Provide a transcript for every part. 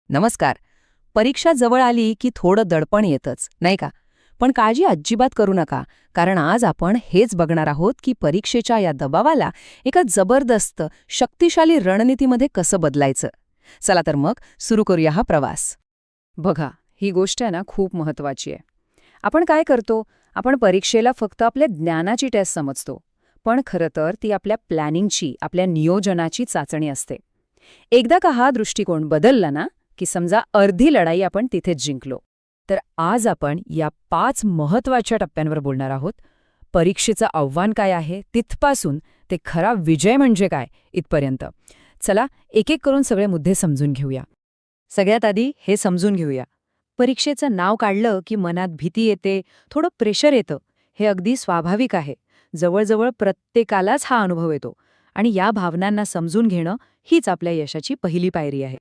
नमस्कार. परीक्षा जवळ आली की थोडं दडपण येतच, नाही का? पण काळजी अजिबात करू नका, कारण आज आपण हेच बघणार आहोत की परीक्षेच्या या दबावाला एका जबरदस्त, शक्तिशाली रणनीतीमध्ये कसं बदलायचं. चला तर मग सुरू करूया हा प्रवास. बघा, ही गोष्ट आहे ना खूप महत्वाची आहे. आपण काय करतो? आपण परीक्षेला फक्त आपल्या ज्ञानाची टेस्ट समजतो. पण खरं तर ती आपल्या प्लॅनिंगची, आपल्या नियोजनाची चाचणी असते. एकदा का हा दृष्टिकोन बदलला ना, की समजा अर्धी लढाई आपण तिथेच जिंकलो. तर आज आपण या 5 महत्वाच्या टप्प्यांवर बोलणार आहोत. परीक्षेचं आव्हान काय आहे, तिथपासून ते खरा विजय म्हणजे काय, इथपर्यंत. चला, एक एक करून सगळे मुद्दे समजून घेऊया. सगळ्यात आधी हे समजून घेऊया. परीक्षेचं नाव काढलं की मनात भीती येते, थोडं प्रेशर येतं. हे अगदी स्वाभाविक आहे. जवळजवळ प्रत्येकालाच हा अनुभव येतो. आणि या भावनांना समजून घेणं हीच आपल्या यशाची पहिली पायरी आहे.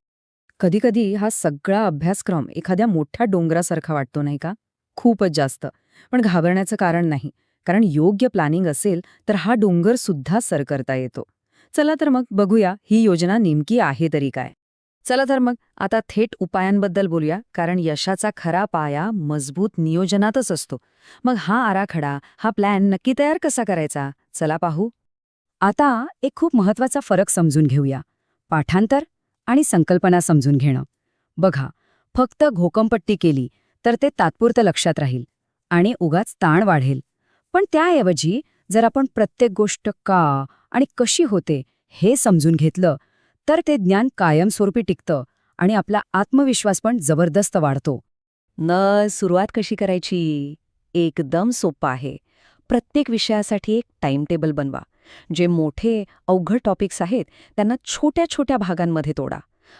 कधीकधी हा सगळा अभ्यासक्रम एखाद्या मोठ्या डोंगरासारखा वाटतो, नाही का? खूपच जास्त. पण घाबरण्याचं कारण नाही. कारण योग्य प्लॅनिंग असेल तर हा डोंगर सुद्धा सर करता येतो. चला तर मग बघूया ही योजना नेमकी आहे तरी काय. चला तर मग आता थेट उपायांबद्दल बोलूया, कारण यशाचा खरा पाया मजबूत नियोजनातच असतो. मग हा आराखडा, हा प्लॅन नक्की तयार कसा करायचा, चला पाहू. आता एक खूप महत्वाचा फरक समजून घेऊया. पाठांतर आणि संकल्पना समजून घेणं. बघा, फक्त घोकंपट्टी केली तर ते तात्पुरतं लक्षात राहील आणि उगाच ताण वाढेल. पण त्याऐवजी जर आपण प्रत्येक गोष्ट का आणि कशी होते हे समजून घेतलं तर ते ज्ञान कायमस्वरूपी टिकतं आणि आपला आत्मविश्वास पण जबरदस्त वाढतो. सुरुवात कशी करायची? एकदम सोपं आहे. प्रत्येक विषयासाठी एक टाइम टेबल बनवा. जे मोठे, अवघड टॉपिक्स आहेत त्यांना छोट्या छोट्या भागांमध्ये तोडा.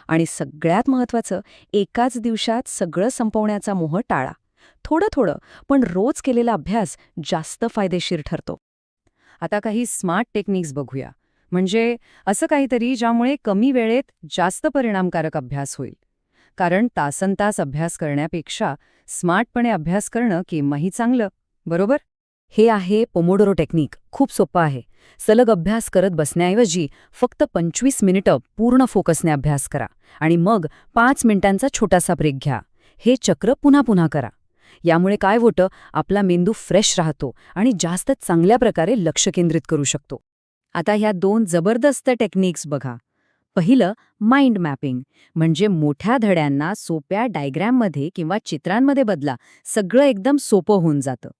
आणि सगळ्यात महत्त्वाचं, एकाच दिवसात सगळं संपवण्याचा मोह टाळा. थोडं थोडं, पण रोज केलेला अभ्यास जास्त फायदेशीर ठरतो. आता काही स्मार्ट टेक्निक्स बघूया. म्हणजे असं काहीतरी ज्यामुळे कमी वेळेत जास्त परिणामकारक अभ्यास होईल. कारण तासनतास अभ्यास करण्यापेक्षा स्मार्टपणे अभ्यास करणं केव्हाही चांगलं, बरोबर? हे आहे पोमोडोरो टेक्निक. खूप सोपं आहे. सलग अभ्यास करत बसण्याऐवजी फक्त 25 मिनिटं पूर्ण फोकसने अभ्यास करा आणि मग 5 मिनिटांचा छोटासा ब्रेक घ्या. हे चक्र पुन्हा पुन्हा करा. यामुळे काय होतं, आपला मेंदू फ्रेश राहतो आणि जास्त चांगल्या प्रकारे लक्ष केंद्रित करू शकतो. आता ह्या 2 जबरदस्त टेक्निक्स बघा. पहिलं, माइंड मॅपिंग, म्हणजे मोठ्या धड्यांना सोप्या डायग्रॅममध्ये किंवा चित्रांमध्ये बदला. सगळं एकदम सोपं होऊन जातं.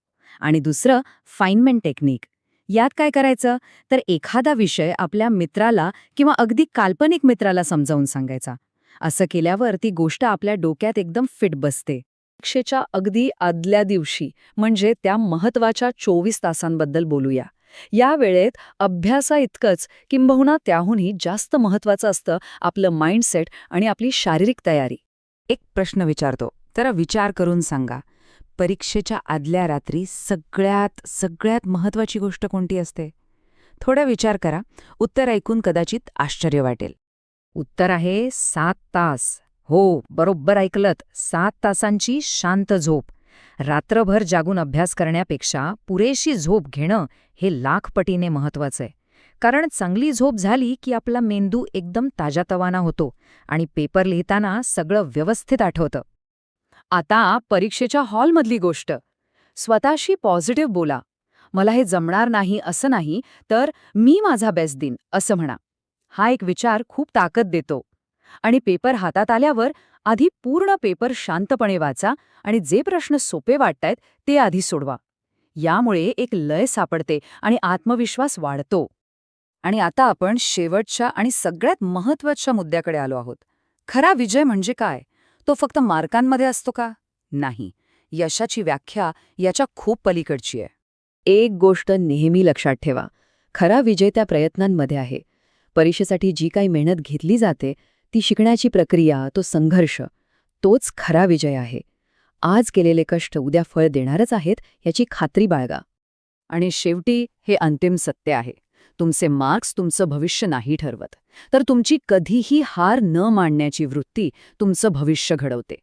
आणि दुसरं, फाइनमेंट टेक्निक. यात काय करायचं तर एखादा विषय आपल्या मित्राला किंवा अगदी काल्पनिक मित्राला समजावून सांगायचा. असं केल्यावर ती गोष्ट आपल्या डोक्यात एकदम फिट बसते. परीक्षेच्या अगदी आदल्या दिवशी, म्हणजे त्या महत्त्वाच्या 24 तासांबद्दल बोलूया. या वेळेत अभ्यासाइतकंच किंबहुना त्याहूनही जास्त महत्त्वाचं असतं आपलं माइंडसेट आणि आपली शारीरिक तयारी. एक प्रश्न विचारतो, जरा विचार करून सांगा. परीक्षेच्या आदल्या रात्री सगळ्यात महत्वाची गोष्ट कोणती असते? थोडा विचार करा. उत्तर ऐकून कदाचित आश्चर्य वाटेल. उत्तर आहे 7 तास. हो, बरोबर ऐकलत. 7 तासांची शांत झोप. रात्रभर जागून अभ्यास करण्यापेक्षा पुरेशी झोप घेणं हे लाखपटीने महत्वाचं आहे. कारण चांगली झोप झाली की आपला मेंदू एकदम ताजातवाना होतो आणि पेपर लिहिताना सगळं व्यवस्थित आठवतं. आता परीक्षेच्या हॉलमधली गोष्ट. स्वतःशी पॉझिटिव्ह बोला. मला हे जमणार नाही असं नाही, तर मी माझा बेस्ट देईन असं म्हणा. हा एक विचार खूप ताकद देतो. आणि पेपर हातात आल्यावर आधी पूर्ण पेपर शांतपणे वाचा आणि जे प्रश्न सोपे वाटतायत ते आधी सोडवा. यामुळे एक लय सापडते आणि आत्मविश्वास वाढतो. आणि आता आपण शेवटच्या आणि सगळ्यात महत्त्वाच्या मुद्द्याकडे आलो आहोत. खरा विजय म्हणजे काय? तो फक्त मार्कांमध्ये असतो का? नाही. यशाची व्याख्या याच्या खूप पलीकडची आहे. एक गोष्ट नेहमी लक्षात ठेवा. खरा विजय त्या प्रयत्नांमध्ये आहे. परीक्षेसाठी जी काही मेहनत घेतली जाते, ती शिकण्याची प्रक्रिया, तो संघर्ष, तोच खरा विजय आहे. आज केलेले कष्ट उद्या फळ देणारच आहेत याची खात्री बाळगा. आणि शेवटी हे अंतिम सत्य आहे. तुमचे मार्क्स तुमचं भविष्य नाही ठरवत, तर तुमची कधीही हार न मानण्याची वृत्ती तुमचं भविष्य घडवते.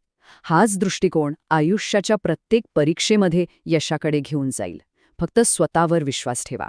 हाच दृष्टिकोन आयुष्याच्या प्रत्येक परीक्षेमध्ये यशाकडे घेऊन जाईल. फक्त स्वतःवर विश्वास ठेवा.